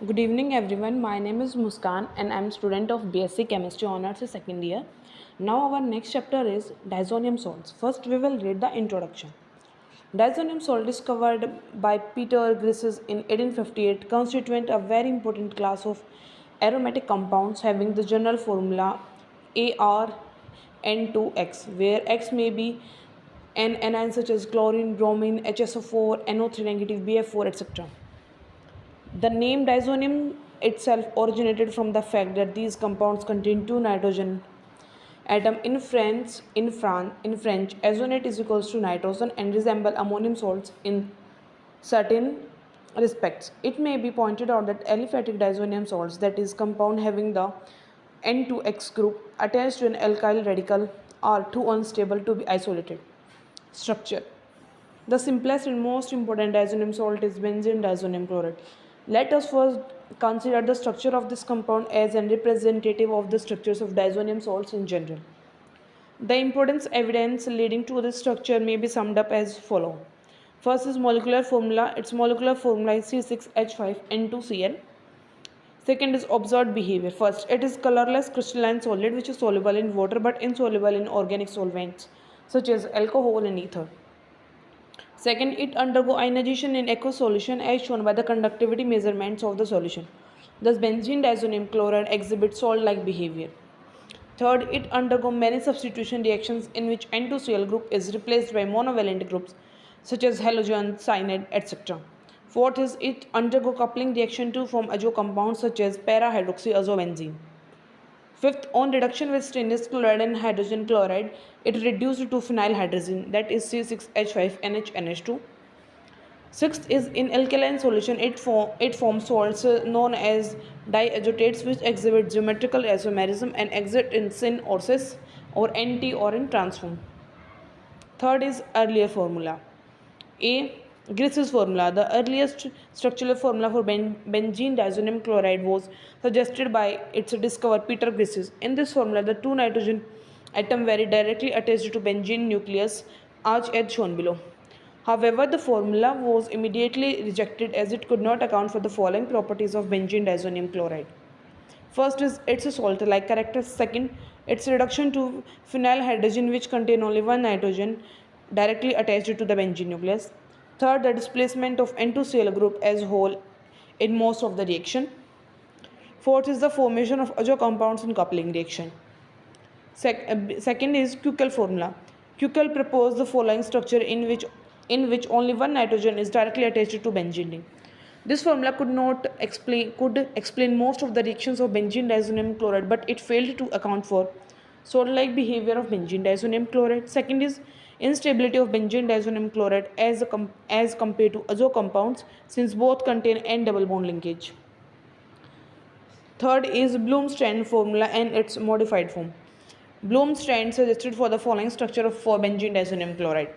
Good evening everyone. My name is Muskan and I am student of BSc Chemistry Honors second year. Now our next chapter is diazonium salts. First we will read the introduction. Diazonium salt discovered by Peter Grices in 1858 constituent a very important class of aromatic compounds having the general formula ArN2X where X may be an anion such as chlorine, bromine, HSO4, NO3 negative, BF4 etc. The name diazonium itself originated from the fact that these compounds contain two nitrogen atom in French, azonate is equals to nitrogen and resemble ammonium salts in certain respects. It may be pointed out that aliphatic diazonium salts, that is, compound having the N2X group attached to an alkyl radical, are too unstable to be isolated. Structure. The simplest and most important diazonium salt is benzene diazonium chloride. Let us first consider the structure of this compound as a representative of the structures of diazonium salts in general. The importance evidence leading to this structure may be summed up as follow. First is molecular formula. Its molecular formula is C6H5N2Cl. Second is observed behavior. First, it is colorless crystalline solid which is soluble in water but insoluble in organic solvents such as alcohol and ether. Second, it undergo ionization in aqueous solution as shown by the conductivity measurements of the solution. Thus, benzene diazonium chloride exhibits salt-like behavior. Third, it undergo many substitution reactions in which N2Cl group is replaced by monovalent groups such as halogen, cyanide, etc. Fourth is it undergo coupling reaction to form azo compounds such as para-hydroxyazobenzene. Fifth, on reduction with stainless chloride and hydrogen chloride, it reduced to phenyl hydrazine, that is C6H5NHNH2. Sixth is in alkaline solution, it forms salts known as diazotates which exhibit geometrical isomerism and exist in syn or cis or NT or in trans form. Third is earlier formula. A. Grice's formula. The earliest structural formula for benzene diazonium chloride was suggested by its discoverer Peter Grices. In this formula, the two nitrogen atom very directly attached to benzene nucleus, as shown below. However, the formula was immediately rejected as it could not account for the following properties of benzene diazonium chloride. First is its a salt-like character. Second, its reduction to phenyl hydrazine which contain only one nitrogen directly attached to the benzene nucleus. Third, the displacement of N2Cl group as whole in most of the reaction. Fourth is the formation of azo compounds in coupling reaction. Second is Kuckel formula. Kuckel proposed the following structure in which only one nitrogen is directly attached to benzene ring. This formula could explain most of the reactions of benzene diazonium chloride, but it failed to account for salt-like behavior of benzene diazonium chloride. Second is instability of benzene diazonium chloride as compared to azo compounds, since both contain N double bond linkage. Third is Bloom-Strand formula and its modified form. Bloom-Strand suggested for the following structure for benzene diazonium chloride.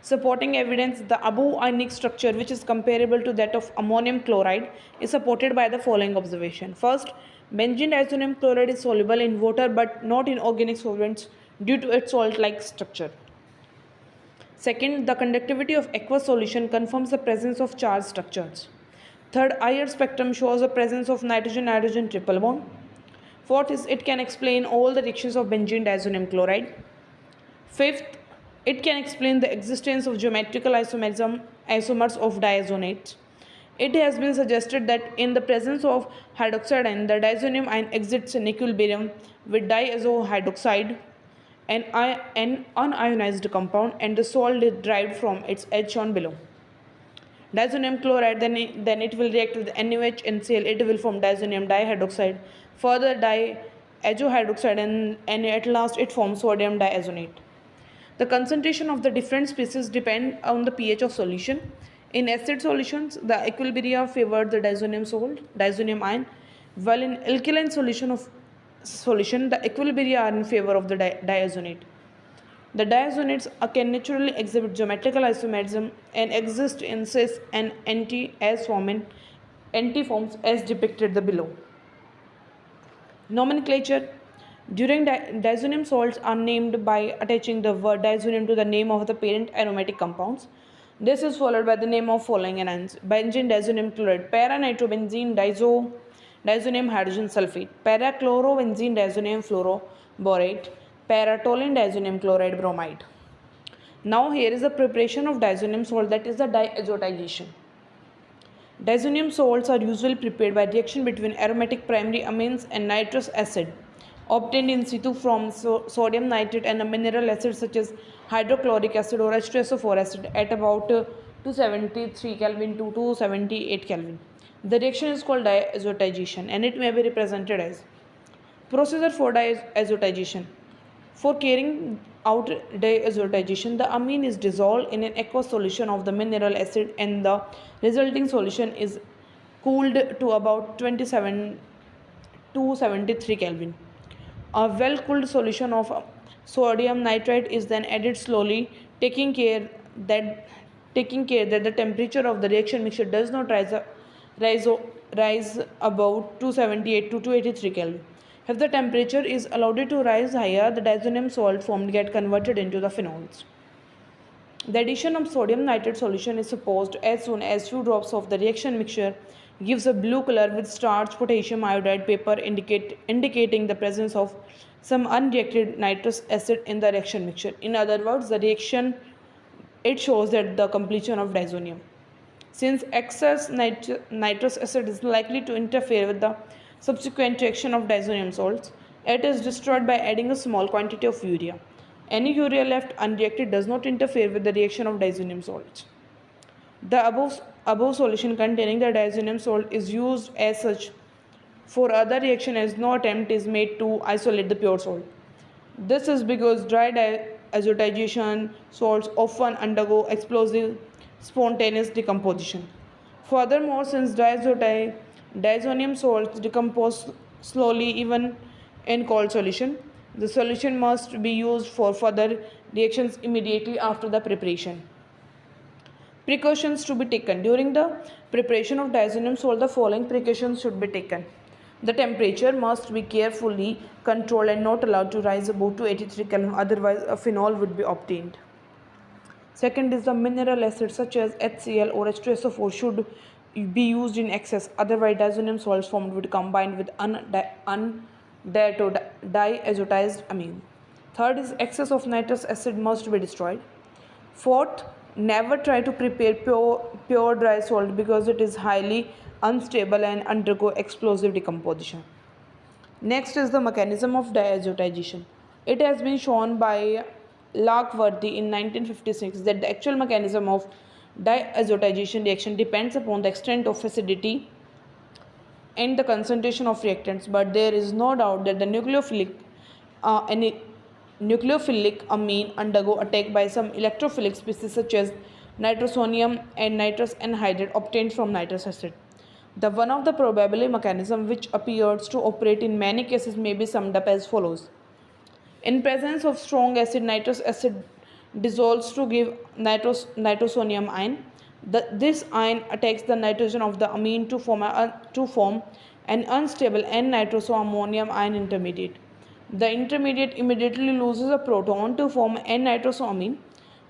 Supporting evidence, the above ionic structure, which is comparable to that of ammonium chloride, is supported by the following observation. First, benzene diazonium chloride is soluble in water but not in organic solvents due to its salt-like structure. Second, the conductivity of aqueous solution confirms the presence of charged structures. Third, IR spectrum shows the presence of nitrogen-nitrogen triple bond. Fourth is it can explain all the reactions of benzene diazonium chloride. Fifth, it can explain the existence of geometrical isomers of diazonates. It has been suggested that in the presence of hydroxide ion, the diazonium ion exits in equilibrium with diazohydroxide, an unionized compound, and the salt is derived from its edge shown below. Diazonium chloride, then it will react with NaOH and Cl. It will form diazonium dihydroxide, further diazohydroxide, and at last it forms sodium diazonate. The concentration of the different species depend on the pH of solution. In acid solutions, the equilibria favor the diazonium ion, while in alkaline solution, the equilibria are in favor of the diazonate. The diazonates can naturally exhibit geometrical isomerism and exist in cis and NT forms as depicted below. Nomenclature. During diazonium salts are named by attaching the word diazonium to the name of the parent aromatic compounds. This is followed by the name of following anions: benzene diazonium chloride, para-nitrobenzene diazonium hydrogen sulfate, para-chlorovenzene diazonium fluoroborate, para-toluene diazonium chloride bromide. Now here is the preparation of diazonium salt, that is the diazotization. Diazonium salts are usually prepared by reaction between aromatic primary amines and nitrous acid obtained in situ from sodium nitrate and a mineral acid such as hydrochloric acid or H2SO4 acid at about 273 Kelvin to 278 Kelvin. The reaction is called diazotization and it may be represented as procedure for diazotization. For carrying out diazotization, the amine is dissolved in an aqueous solution of the mineral acid and the resulting solution is cooled to about 27 to 73 Kelvin. A well-cooled solution of sodium nitrate is then added slowly, taking care that the temperature of the reaction mixture does not rise above 278 to 283 Kelvin. If the temperature is allowed to rise higher, the diazonium salt formed get converted into the phenols. The addition of sodium nitrate solution is supposed as soon as few drops of the reaction mixture gives a blue color with starch potassium iodide paper indicating the presence of some unreacted nitrous acid in the reaction mixture. In other words, the reaction it shows that the completion of diazonium. Since excess nitrous acid is likely to interfere with the subsequent reaction of diazonium salts, it is destroyed by adding a small quantity of urea. Any urea left unreacted does not interfere with the reaction of diazonium salts. The above solution containing the diazonium salt is used as such for other reaction as no attempt is made to isolate the pure salt. This is because dry diazotization salts often undergo explosive spontaneous decomposition. Furthermore, since diazonium salts decompose slowly even in cold solution, the solution must be used for further reactions immediately after the preparation. Precautions to be taken. During the preparation of diazonium salt, the following precautions should be taken. The temperature must be carefully controlled and not allowed to rise above 283 Kelvin, otherwise a phenol would be obtained. Second is the mineral acids such as HCl or H2SO4 should be used in excess, otherwise diazonium salts formed would combine with diazotized amine. Third is excess of nitrous acid must be destroyed. Fourth, never try to prepare pure dry salt because it is highly unstable and undergo explosive decomposition. Next is the mechanism of diazotization. It has been shown by Larkworthy in 1956 that the actual mechanism of diazotization reaction depends upon the extent of acidity and the concentration of reactants, but there is no doubt that the nucleophilic amine undergo attack by some electrophilic species such as nitrosonium and nitrous anhydride obtained from nitrous acid. The one of the probable mechanism which appears to operate in many cases may be summed up as follows. In presence of strong acid, nitrous acid dissolves to give nitrosonium ion. This ion attacks the nitrogen of the amine to form an unstable N-nitroso-ammonium ion intermediate. The intermediate immediately loses a proton to form N-nitrosoamine,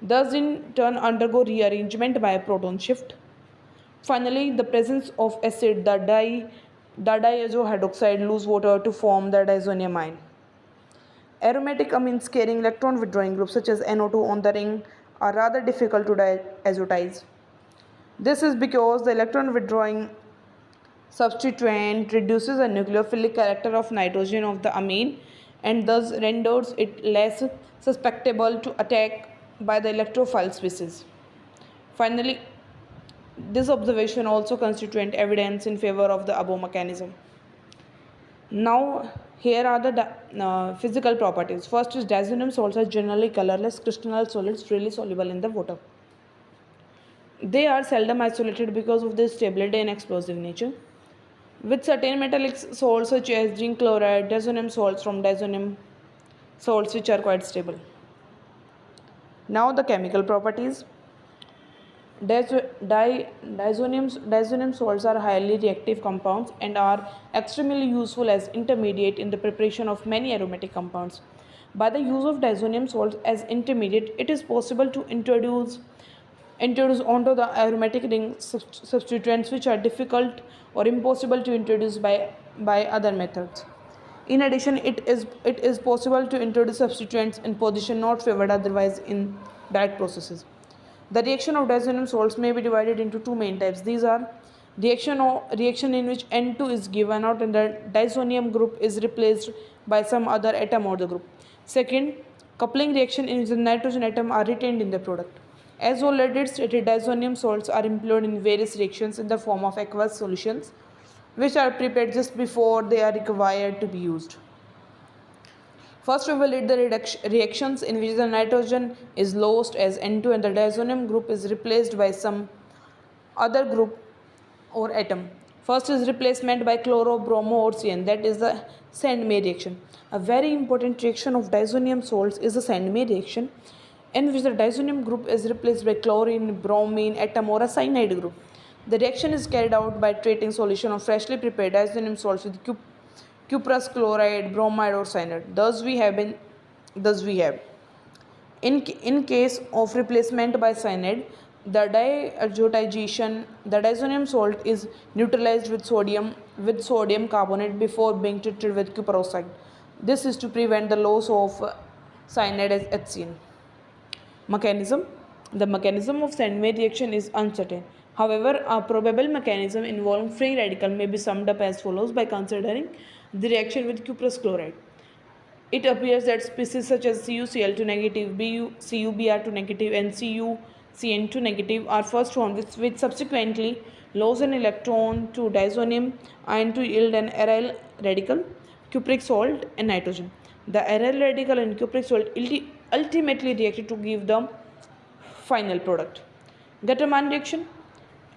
thus in turn undergo rearrangement by a proton shift. Finally, the presence of acid, the diazo hydroxide lose water to form the diazonium ion. Aromatic amines carrying electron withdrawing groups such as NO2 on the ring are rather difficult to diazotize. This is because the electron withdrawing substituent reduces the nucleophilic character of nitrogen of the amine and thus renders it less susceptible to attack by the electrophile species. Finally, this observation also constitutes evidence in favor of the above mechanism. Now, here are the physical properties. First is diazonium salts are generally colorless crystalline solids freely soluble in the water. They are seldom isolated because of their stability and explosive nature. With certain metallic salts such as zinc chloride, diazonium salts from diazonium salts which are quite stable. Now the chemical properties. Diazonium salts are highly reactive compounds and are extremely useful as intermediate in the preparation of many aromatic compounds. By the use of diazonium salts as intermediate, it is possible to introduce introduce onto the aromatic ring substituents which are difficult or impossible to introduce by other methods. In addition, it is possible to introduce substituents in position not favored otherwise in direct processes. The reaction of diazonium salts may be divided into two main types. These are reaction in which N2 is given out and the diazonium group is replaced by some other atom or the group. Second, coupling reaction in which the nitrogen atom are retained in the product. As already stated, diazonium salts are employed in various reactions in the form of aqueous solutions, which are prepared just before they are required to be used. First, we will read the reactions in which the nitrogen is lost as N2 and the diazonium group is replaced by some other group or atom. First is replacement by chloro-bromo or CN, that is the Sand-May reaction. A very important reaction of diazonium salts is the Sand-May reaction, in which the diazonium group is replaced by chlorine, bromine atom or a cyanide group. The reaction is carried out by treating solution of freshly prepared diazonium salts with cuprous chloride, bromide or cyanide. Thus we have in case of replacement by cyanide, the diazonium salt is neutralized with sodium carbonate before being treated with cuproside. This is to prevent the loss of cyanide as HCl. Mechanism. The mechanism of Sand-May reaction is uncertain. However, a probable mechanism involving free radical may be summed up as follows by considering the reaction with cuprous chloride. It appears that species such as CuCl2 negative, CuBr2 negative and CuCN2 negative are first formed which subsequently lose an electron to diazonium ion to yield an aryl radical, cupric salt and nitrogen. The aryl radical and cupric salt ultimately reacted to give the final product. Gattermann reaction.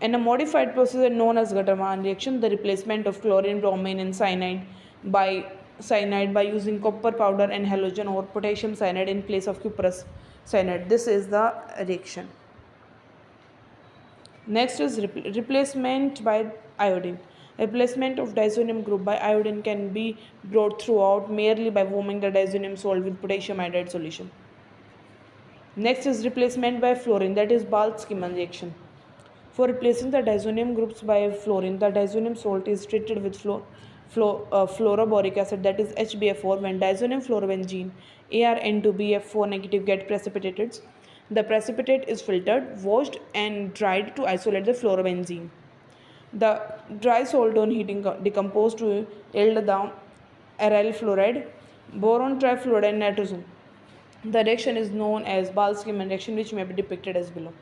In a modified procedure known as Gattermann reaction, the replacement of chlorine, bromine and cyanide by using copper powder and halogen or potassium cyanide in place of cuprous cyanide. This is the reaction. Next is replacement by iodine. Replacement of diazonium group by iodine can be brought throughout merely by warming the diazonium salt with potassium iodide solution. Next is replacement by fluorine, that is Balt-Schiemann reaction. For replacing the diazonium groups by fluorine, the diazonium salt is treated with fluoroboric acid, that is HBF4. When diazonium fluorobenzene ArN2BF4 negative get precipitated, the precipitate is filtered, washed and dried to isolate the fluorobenzene. The dry salt on heating decomposed to yield the aryl fluoride, boron trifluoride and nitrogen. The reaction is known as Balt-Schiemann reaction, which may be depicted as below.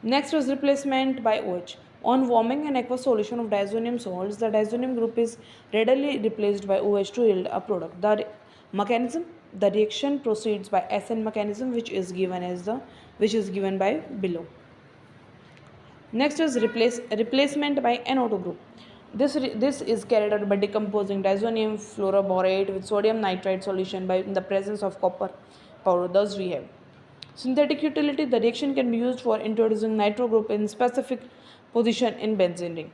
Next was replacement by OH. On warming an aqueous solution of diazonium salts, the diazonium group is readily replaced by OH to yield a product. The mechanism. The reaction proceeds by SN mechanism, which is given by below. Next is replacement by NO2 group. This is carried out by decomposing diazonium fluoroborate with sodium nitrite solution in the presence of copper powder. Thus we have synthetic utility. The reaction can be used for introducing nitro group in specific position in benzene ring.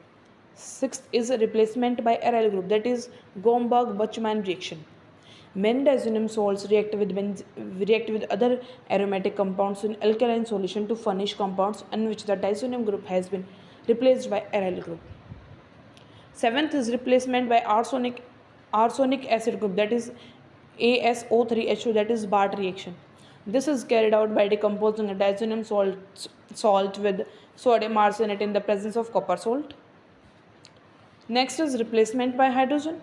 Sixth is a replacement by aryl group, that is Gomberg-Buchmann reaction. Many diazonium salts react with other aromatic compounds in alkaline solution to furnish compounds in which the diazonium group has been replaced by aryl group. Seventh is replacement by arsenic acid group, that is ASO3H2, that is Bart reaction. This is carried out by decomposing a diazonium salt with sodium arsenate in the presence of copper salt. Next is replacement by hydrogen.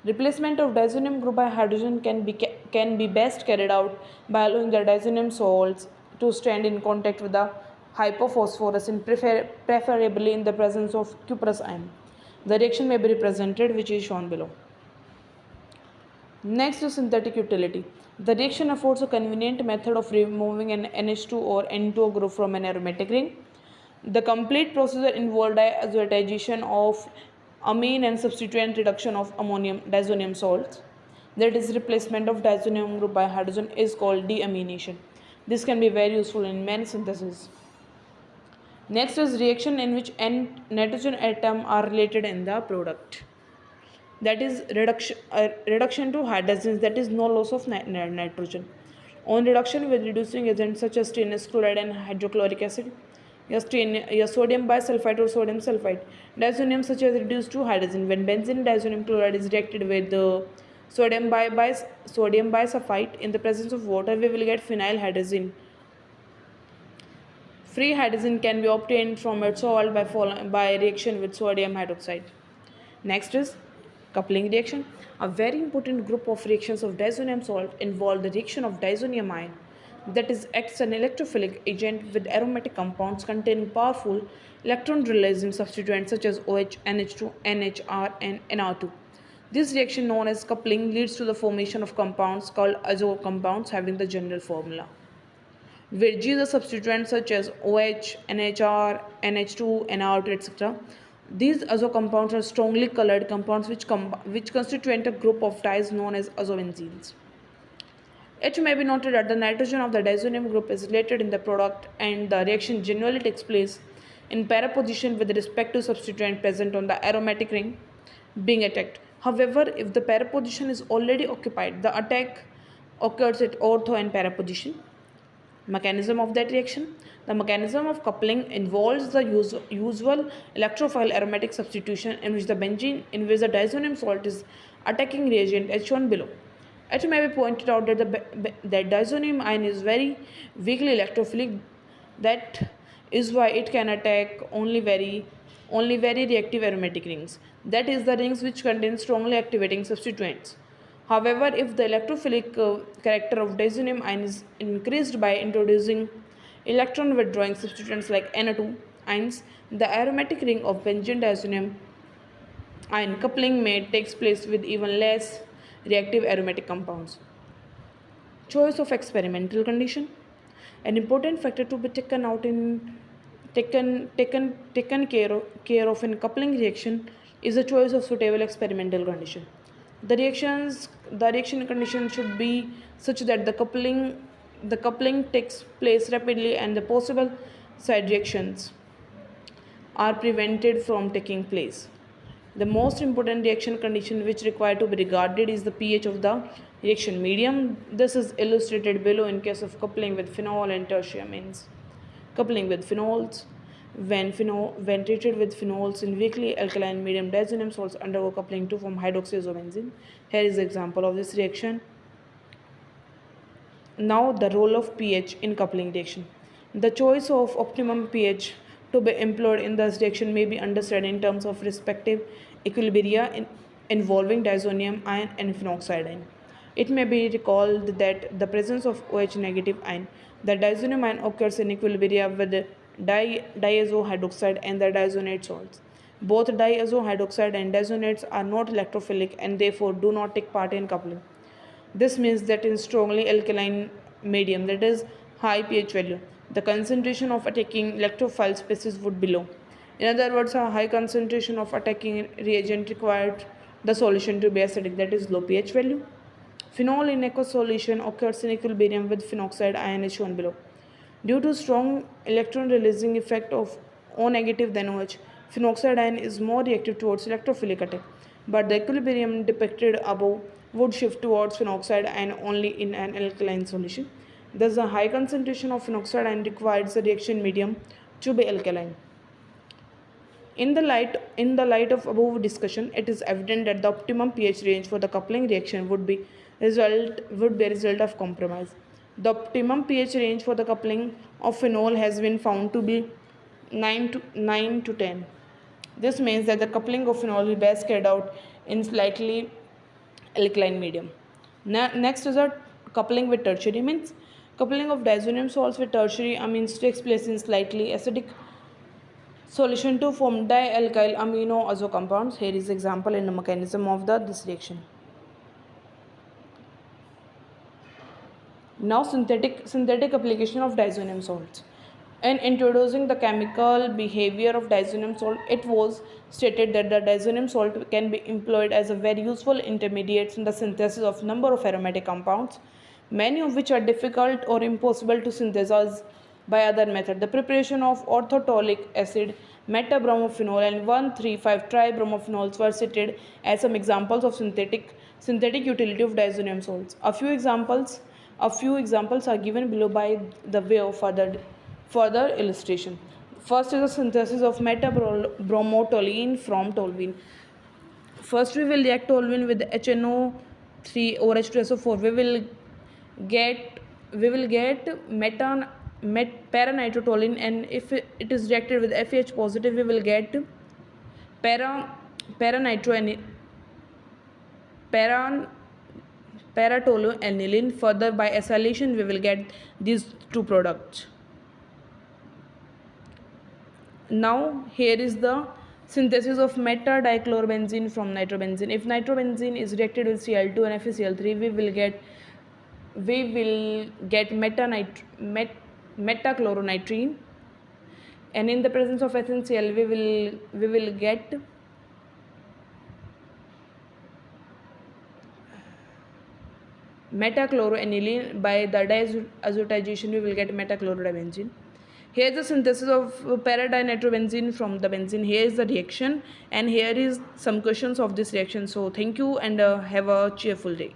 Replacement of diazonium group by hydrogen can be best carried out by allowing the diazonium salts to stand in contact with the hypophosphorescent, preferably in the presence of cuprous ion. The reaction may be represented, which is shown below. Next is synthetic utility. The reaction affords a convenient method of removing an NH2 or N2 group from an aromatic ring. The complete procedure involved diazotization of amine and substituent reduction of diazonium salts, that is replacement of diazonium group by hydrogen, is called deamination. This can be very useful in many syntheses. Next is reaction in which N nitrogen atom are related in the product, that is reduction to hydrogens, that is no loss of nitrogen. On reduction with reducing agents such as stannous chloride and hydrochloric acid, sodium bisulfite or sodium sulfite. Diazonium such as reduced to hydrogen. When benzene diazonium chloride is reacted with sodium bisulfite in the presence of water, we will get phenyl hydrogen. Free hydrogen can be obtained from its salt by reaction with sodium hydroxide. Next is coupling reaction. A very important group of reactions of diazonium salt involve the reaction of diazonium ion, that is acts an electrophilic agent with aromatic compounds containing powerful electron releasing substituents such as OH, NH2, NHR and NR2. This reaction known as coupling leads to the formation of compounds called azo compounds having the general formula where G is a substituent such as OH, NHR, NH2, NR2, etc. These azo compounds are strongly colored compounds which constitute a group of dyes known as azobenzenes. It may be noted that the nitrogen of the diazonium group is related in the product and the reaction generally takes place in para position with respect to substituent present on the aromatic ring being attacked. However, if the para position is already occupied, the attack occurs at ortho and para position. Mechanism of that reaction. The mechanism of coupling involves the usual electrophile aromatic substitution in which the diazonium salt is attacking reagent as shown below. It may be pointed out that that diazonium ion is very weakly electrophilic. That is why it can attack only very reactive aromatic rings. That is the rings which contain strongly activating substituents. However, if the electrophilic character of diazonium ion is increased by introducing electron withdrawing substituents like NO2 ions, the aromatic ring of benzene diazonium ion coupling may take place with even less reactive aromatic compounds. Choice of experimental condition. An important factor to be taken care of in coupling reaction is the choice of suitable experimental condition. The reaction condition should be such that the coupling takes place rapidly and the possible side reactions are prevented from taking place. The most important reaction condition which required to be regarded is the pH of the reaction medium. This is illustrated below in case of coupling with phenol and tertiary amines. Coupling with phenols. When treated with phenols in weakly alkaline medium, diazonium salts undergo coupling to form hydroxyazobenzene. Here is the example of this reaction. Now the role of pH in coupling reaction. The choice of optimum pH to be employed in this reaction may be understood in terms of respective equilibria involving diazonium ion and phenoxide ion. It may be recalled that the presence of OH negative ion, the diazonium ion occurs in equilibria with diazo hydroxide and the diazonate salts. Both diazo hydroxide and diazonates are not electrophilic and therefore do not take part in coupling. This means that in strongly alkaline medium, that is high pH value, the concentration of attacking electrophile species would be low. In other words, a high concentration of attacking reagent required the solution to be acidic, that is low pH value. Phenol in aqueous solution occurs in equilibrium with phenoxide ion as shown below. Due to strong electron releasing effect of O negative than OH, phenoxide ion is more reactive towards electrophilic attack, but the equilibrium depicted above would shift towards phenoxide ion only in an alkaline solution. Thus, a high concentration of phenoxide ion requires the reaction medium to be alkaline. In the light of above discussion, it is evident that the optimum pH range for the coupling reaction would be a result of compromise. The optimum pH range for the coupling of phenol has been found to be 9 to 10. This means that the coupling of phenol is best carried out in slightly alkaline medium. Next is a coupling with tertiary amines. Coupling of diazonium salts with tertiary amines takes place in slightly acidic solution to form dialkyl amino azo compounds. Here is example in the mechanism of this reaction. Now synthetic application of diazonium salts. In introducing the chemical behavior of diazonium salt, it was stated that the diazonium salt can be employed as a very useful intermediate in the synthesis of number of aromatic compounds, many of which are difficult or impossible to synthesize by other method. The preparation of orthotolic acid, metabromophenol and 1,3,5-tribromophenols were cited as some examples of synthetic utility of diazonium salts. A few examples A few examples are given below by the way of further illustration. First is the synthesis of metabromotoluene from toluene. First, we will react toluene with HNO3 or H2SO4. We will get paranitrotoluene, and if it is reacted with FeH positive, we will get para paranitro paran paratoluene. Further, by acylation, we will get these two products. Now here is the synthesis of meta-dichlorobenzene from nitrobenzene. If nitrobenzene is reacted with Cl2 and FeCl3, we will get metachloronitrine, and in the presence of HNCl, we will get metachloroaniline. By the diazotization, we will get metachlorodibenzene. Here is the synthesis of para-dinitrobenzene from the benzene. Here is the reaction, and here is some questions of this reaction. So thank you, and have a cheerful day.